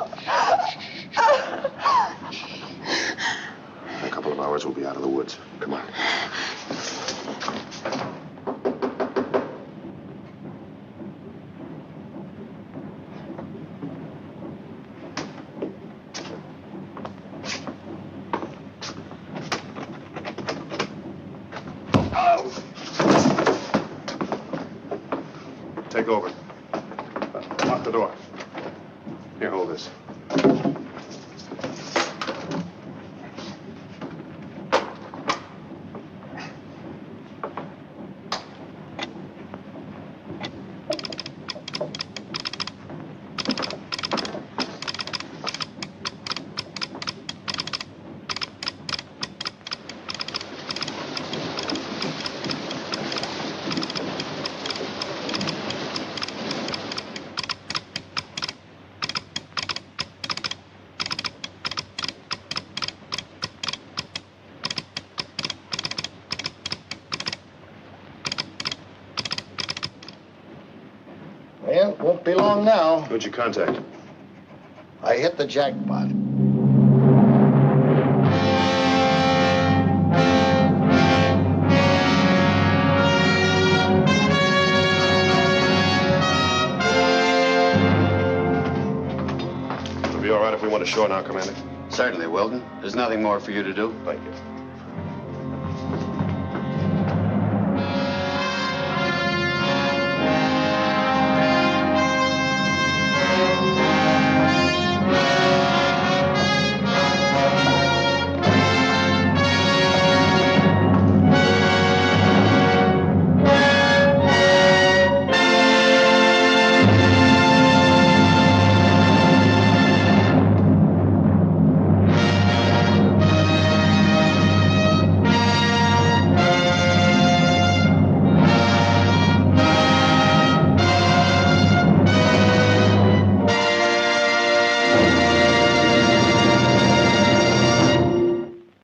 In a couple of hours, we'll be out of the woods. Come on. Take over. Lock the door. Here, hold this. Well, won't be long now. Who'd you contact? I hit the jackpot. It'll be all right if we went ashore now, Commander. Certainly, Wilton. There's nothing more for you to do. Thank you.